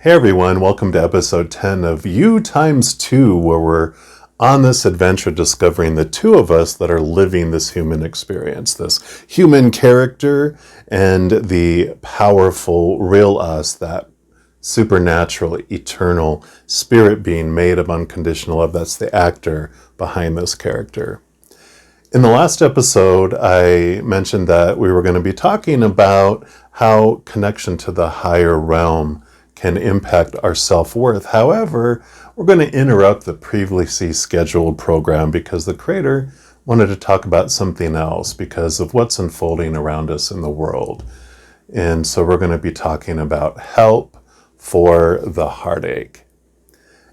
Hey everyone, welcome to episode 10 of YOUx2, where we're on this adventure discovering the two of us that are living this human experience, this human character and the powerful real us, that supernatural, eternal spirit being made of unconditional love. That's the actor behind this character. In the last episode, I mentioned that we were going to be talking about how connection to the higher realm can impact our self-worth. However, we're going to interrupt the previously scheduled program because the creator wanted to talk about something else because of what's unfolding around us in the world. And so we're going to be talking about help for the heartache.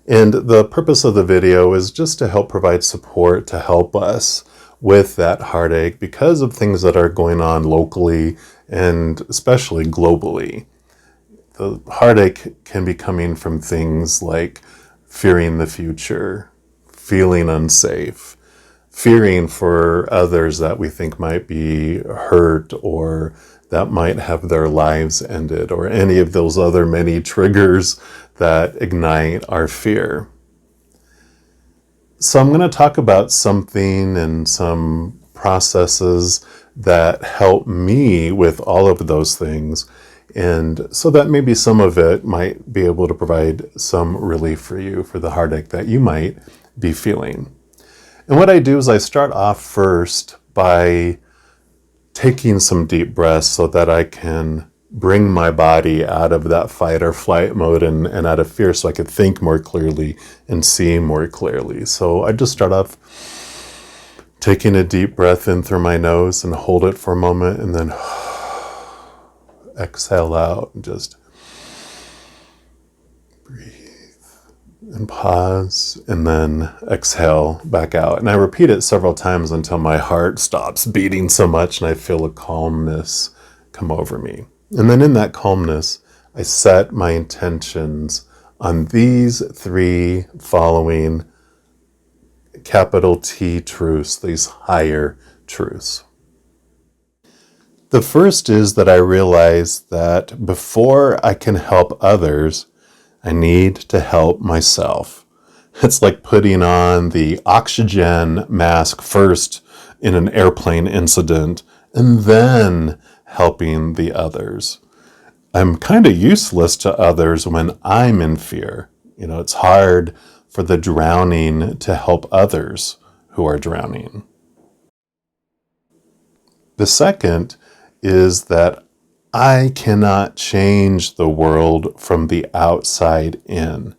And the purpose of the video is just to help provide support to help us with that heartache because of things that are going on locally and especially globally. The heartache can be coming from things like fearing the future, feeling unsafe, fearing for others that we think might be hurt or that might have their lives ended, or any of those other many triggers that ignite our fear. So I'm going to talk about something and some processes that help me with all of those things. And so that maybe some of it might be able to provide some relief for you for the heartache that you might be feeling. And what I do is I start off first by taking some deep breaths so that I can bring my body out of that fight or flight mode and out of fear so I could think more clearly and see more clearly. So I just start off taking a deep breath in through my nose and hold it for a moment and then exhale out and just breathe and pause and then exhale back out. And I repeat it several times until my heart stops beating so much and I feel a calmness come over me. And then in that calmness, I set my intentions on these three following capital T truths, these higher truths. The first is that I realize that before I can help others, I need to help myself. It's like putting on the oxygen mask first in an airplane incident and then helping the others. I'm kind of useless to others when I'm in fear. You know, it's hard for the drowning to help others who are drowning. The second is that I cannot change the world from the outside in.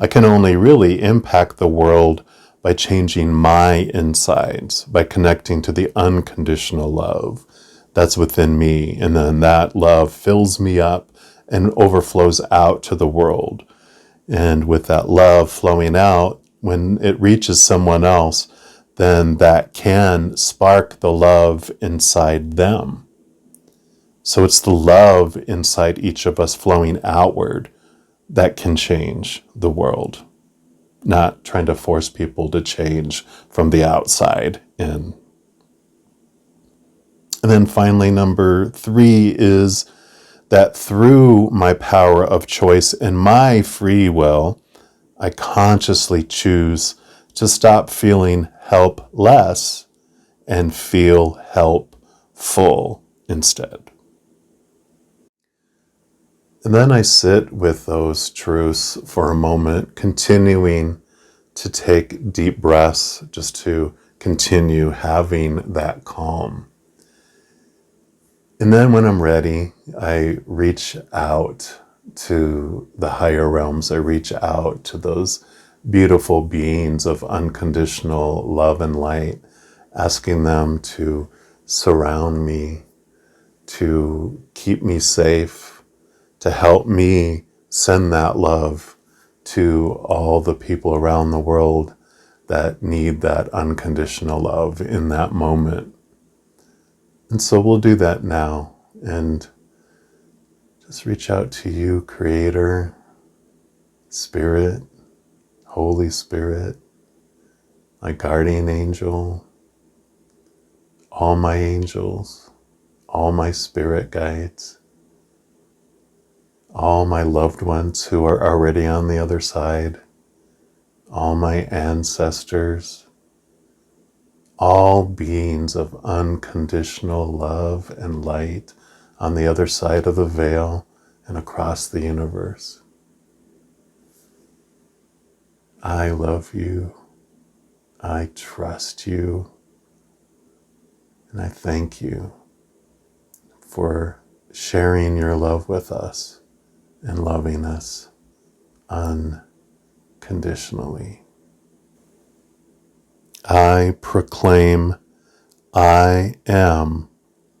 I can only really impact the world by changing my insides, by connecting to the unconditional love that's within me. And then that love fills me up and overflows out to the world. And with that love flowing out, when it reaches someone else, then that can spark the love inside them. So it's the love inside each of us flowing outward that can change the world, not trying to force people to change from the outside in. And then finally, number 3 is that through my power of choice and my free will, I consciously choose to stop feeling helpless and feel helpful instead. And then I sit with those truths for a moment, continuing to take deep breaths just to continue having that calm. And then when I'm ready, I reach out to the higher realms. I reach out to those beautiful beings of unconditional love and light, asking them to surround me, to keep me safe, to help me send that love to all the people around the world that need that unconditional love in that moment. And so we'll do that now and just reach out to you, Creator, Spirit, Holy Spirit, my guardian angel, all my angels, all my spirit guides. all my loved ones who are already on the other side, all my ancestors, all beings of unconditional love and light on the other side of the veil and across the universe. I love you. I trust you. And I thank you for sharing your love with us and loving us unconditionally. I proclaim I am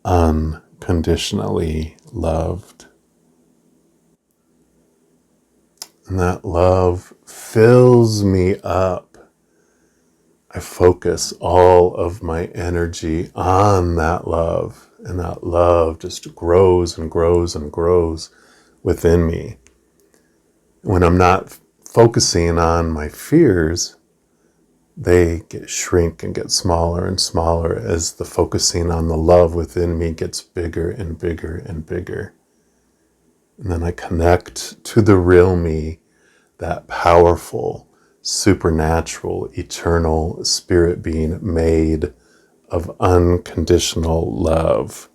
unconditionally loved. And that love fills me up. I focus all of my energy on that love, and that love just grows and grows and grows within me. When I'm not focusing on my fears, they shrink and get smaller and smaller as the focusing on the love within me gets bigger and bigger and bigger. And then I connect to the real me, that powerful, supernatural, eternal spirit being made of unconditional love.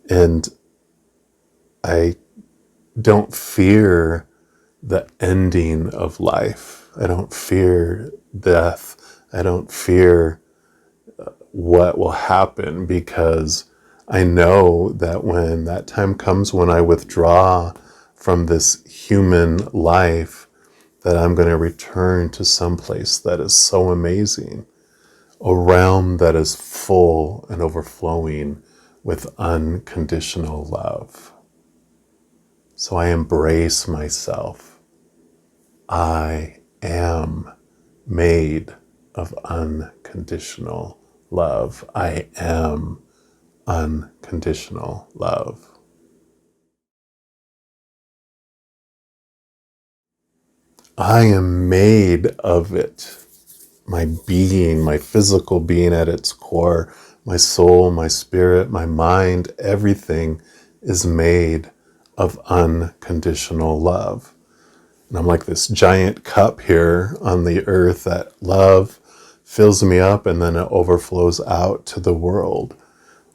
And I don't fear the ending of life. I don't fear death. I don't fear what will happen, because I know that when that time comes, when I withdraw from this human life, that I'm going to return to some place that is so amazing, a realm that is full and overflowing with unconditional love. So I embrace myself. I am made of unconditional love. I am unconditional love. I am made of it. My being, my physical being at its core, my soul, my spirit, my mind, everything is made of unconditional love. And I'm like this giant cup here on the earth that love fills me up, and then it overflows out to the world.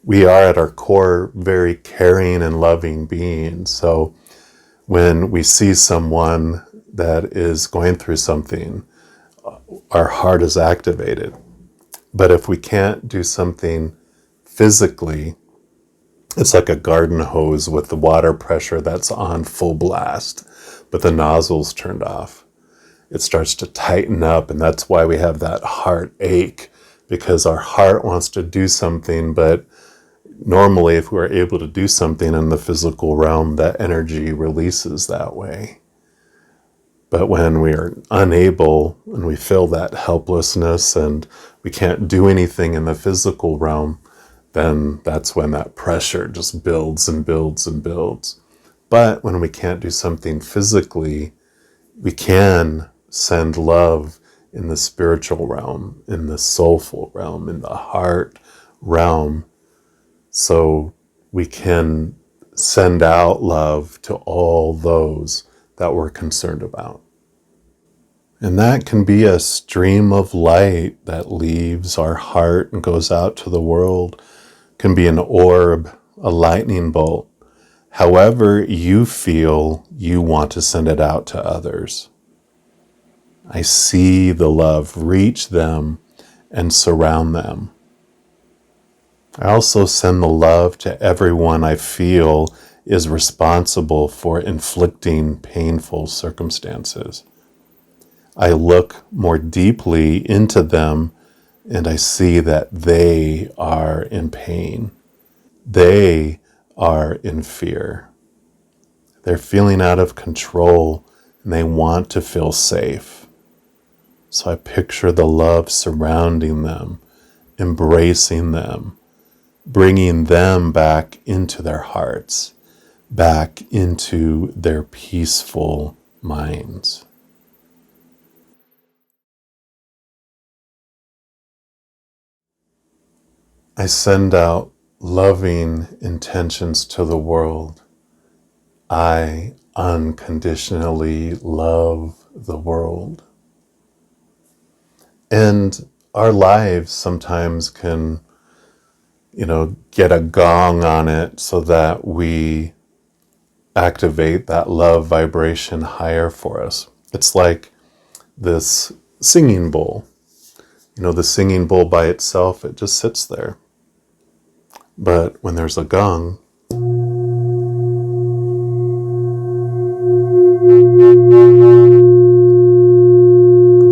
We are at our core very caring and loving beings. So when we see someone that is going through something, our heart is activated. But if we can't do something physically, it's like a garden hose with the water pressure that's on full blast, but the nozzle's turned off. It starts to tighten up, and that's why we have that heart ache, because our heart wants to do something, but normally if we're able to do something in the physical realm, that energy releases that way. But when we are unable and we feel that helplessness and we can't do anything in the physical realm, then that's when that pressure just builds and builds and builds. But when we can't do something physically, we can send love in the spiritual realm, in the soulful realm, in the heart realm. So we can send out love to all those that we're concerned about. And that can be a stream of light that leaves our heart and goes out to the world. It can be an orb, a lightning bolt. However you feel you want to send it out to others. I see the love reach them and surround them. I also send the love to everyone I feel is responsible for inflicting painful circumstances. I look more deeply into them and I see that they are in pain. They are in fear. They're feeling out of control and they want to feel safe. So I picture the love surrounding them, embracing them, bringing them back into their hearts, back into their peaceful minds. I send out loving intentions to the world. I unconditionally love the world. And our lives sometimes can, get a gong on it so that we activate that love vibration higher for us. It's like this singing bowl. The singing bowl by itself, it just sits there. But when there's a gong, the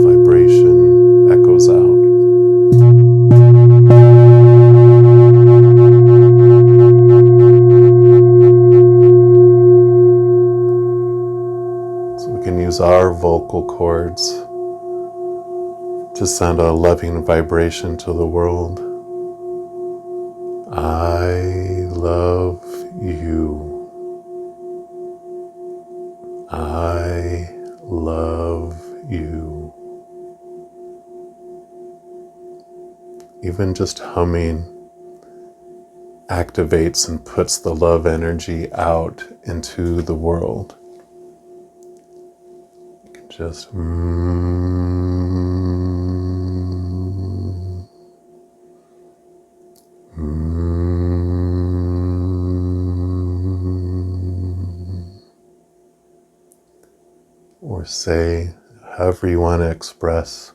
vibration echoes out. So we can use our vocal cords to send a loving vibration to the world. I love you. I love you. Even just humming activates and puts the love energy out into the world. You can just or say however you want to express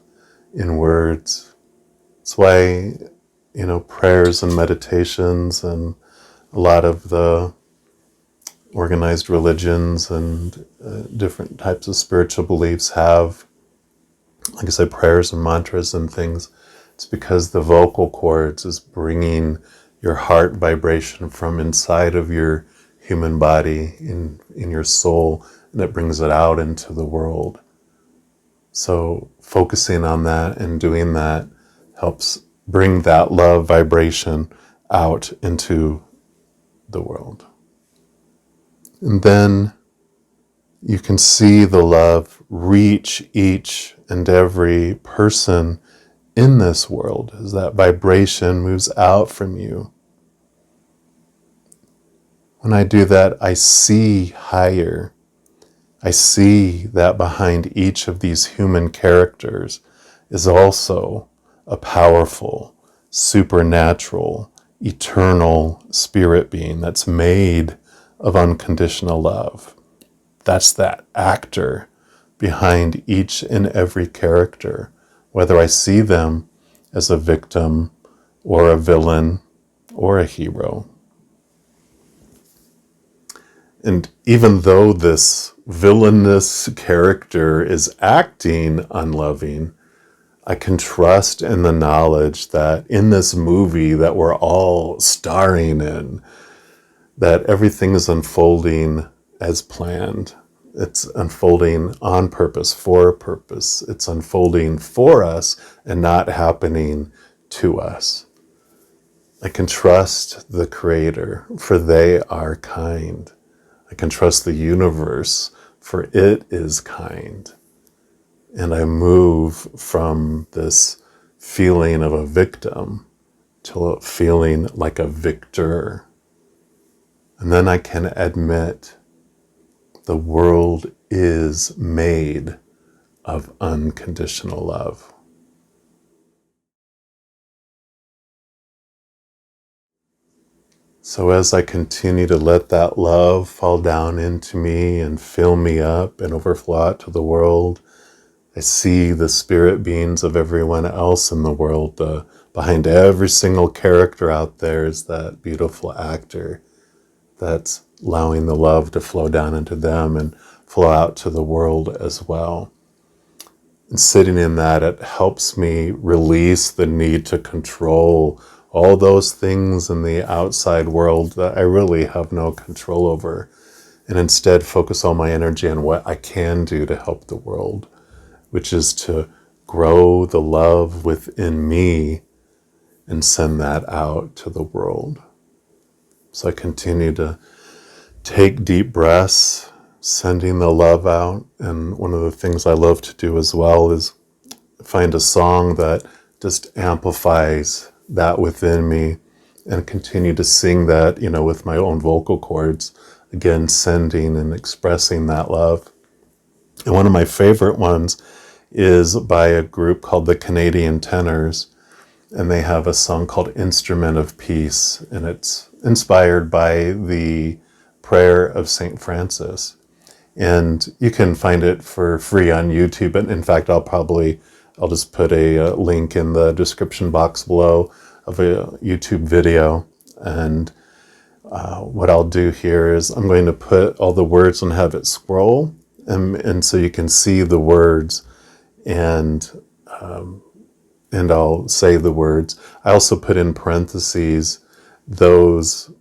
in words. It's why, prayers and meditations and a lot of the organized religions and different types of spiritual beliefs have, like I said, prayers and mantras and things. It's because the vocal cords is bringing your heart vibration from inside of your human body in your soul, and it brings it out into the world. So focusing on that and doing that helps bring that love vibration out into the world. And then you can see the love reach each and every person in this world as that vibration moves out from you. When I do that, I see higher. I see that behind each of these human characters is also a powerful, supernatural, eternal spirit being that's made of unconditional love. That's that actor behind each and every character, whether I see them as a victim or a villain or a hero. And even though this villainous character is acting unloving, I can trust in the knowledge that in this movie that we're all starring in, that everything is unfolding as planned. It's unfolding on purpose, for a purpose. It's unfolding for us and not happening to us. I can trust the Creator, for they are kind. I can trust the universe, for it is kind. And I move from this feeling of a victim to a feeling like a victor. And then I can admit the world is made of unconditional love. So as I continue to let that love fall down into me and fill me up and overflow out to the world, I see the spirit beings of everyone else in the world. Behind every single character out there is that beautiful actor that's allowing the love to flow down into them and flow out to the world as well. And sitting in that, it helps me release the need to control all those things in the outside world that I really have no control over, and instead focus all my energy on what I can do to help the world, which is to grow the love within me and send that out to the world. So I continue to take deep breaths, sending the love out. And one of the things I love to do as well is find a song that just amplifies that within me and continue to sing that, with my own vocal cords again, sending and expressing that love. And one of my favorite ones is by a group called the Canadian Tenors, and they have a song called Instrument of Peace, and it's inspired by the prayer of St. Francis. And you can find it for free on YouTube. And in fact, I'll just put a link in the description box below of a YouTube video. And what I'll do here is I'm going to put all the words and have it scroll. And so you can see the words, and I'll say the words. I also put in parentheses those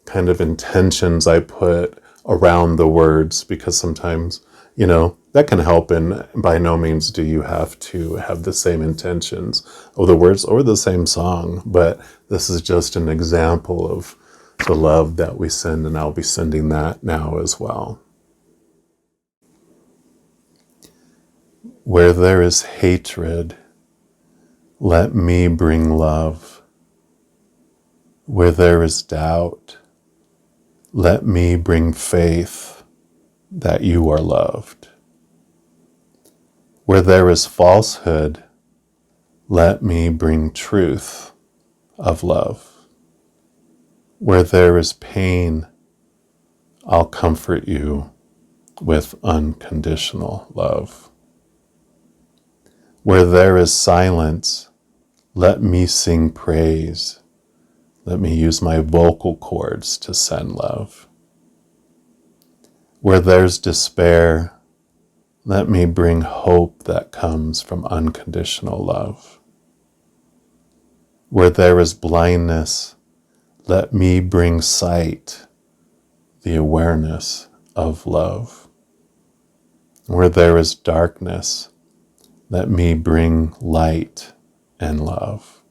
kind of intentions I put around the words, because sometimes, that can help, and by no means do you have to have the same intentions of the words or the same song, but this is just an example of the love that we send, and I'll be sending that now as well. Where there is hatred, let me bring love. Where there is doubt, let me bring faith that you are loved. Where there is falsehood, let me bring truth of love. Where there is pain, I'll comfort you with unconditional love. Where there is silence, let me sing praise. Let me use my vocal cords to send love. Where there's despair, let me bring hope that comes from unconditional love. Where there is blindness, let me bring sight, the awareness of love. Where there is darkness, let me bring light and love.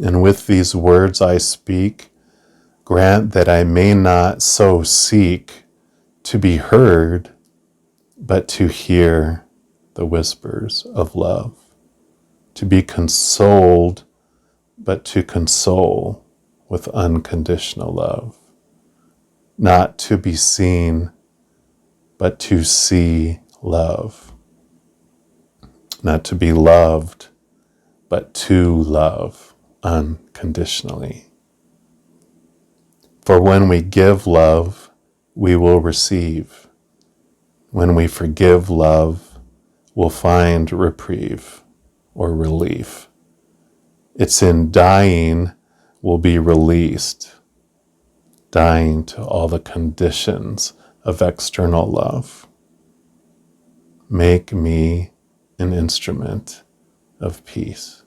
And with these words I speak, grant that I may not so seek to be heard, but to hear the whispers of love, to be consoled, but to console with unconditional love, not to be seen, but to see love, not to be loved, but to love unconditionally. For when we give love, we will receive. When we forgive love, we'll find reprieve or relief. It's in dying we'll be released, dying to all the conditions of external love. Make me an instrument of peace.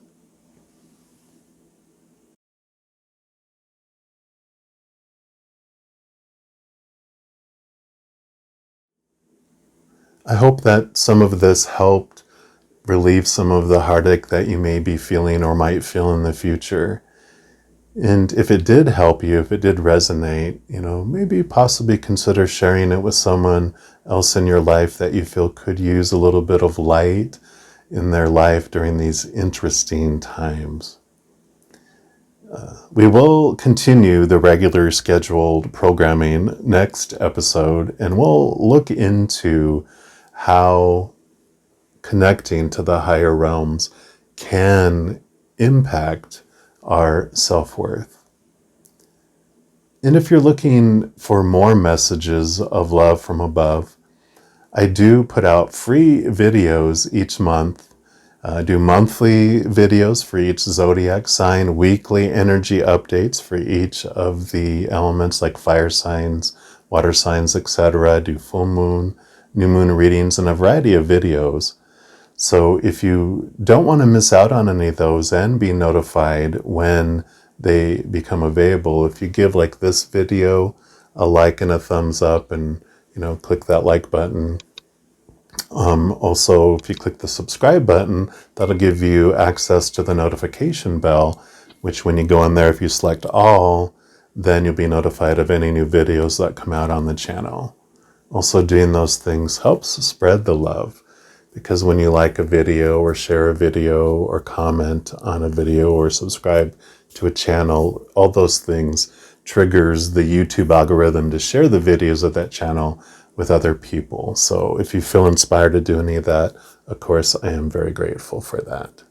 I hope that some of this helped relieve some of the heartache that you may be feeling or might feel in the future. And if it did help you, if it did resonate, maybe possibly consider sharing it with someone else in your life that you feel could use a little bit of light in their life during these interesting times. We will continue the regular scheduled programming next episode, and we'll look into how connecting to the higher realms can impact our self-worth. And if you're looking for more messages of love from above, I do put out free videos each month. I do monthly videos for each zodiac sign, weekly energy updates for each of the elements like fire signs, water signs, etc. I do full moon, new moon readings, and a variety of videos. So if you don't want to miss out on any of those and be notified when they become available, if you give like this video a like and a thumbs up, and click that like button. Also, if you click the subscribe button, that'll give you access to the notification bell, which when you go in there, if you select all, then you'll be notified of any new videos that come out on the channel. Also, doing those things helps spread the love, because when you like a video or share a video or comment on a video or subscribe to a channel, all those things triggers the YouTube algorithm to share the videos of that channel with other people. So if you feel inspired to do any of that, of course, I am very grateful for that.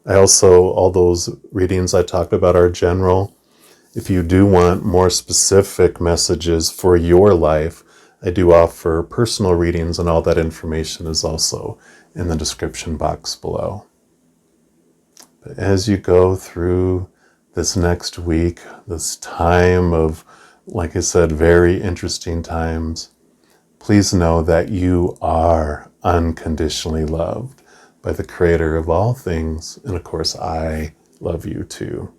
I also, all those readings I talked about are general. If you do want more specific messages for your life, I do offer personal readings, and all that information is also in the description box below. But as you go through this next week, this time of, like I said, very interesting times, please know that you are unconditionally loved by the Creator of all things. And of course, I love you too.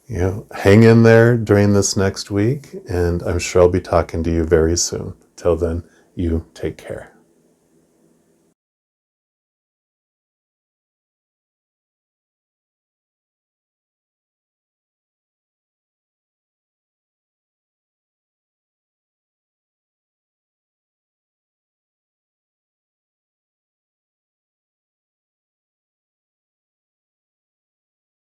Hang in there during this next week, and I'm sure I'll be talking to you very soon. Till then, you take care.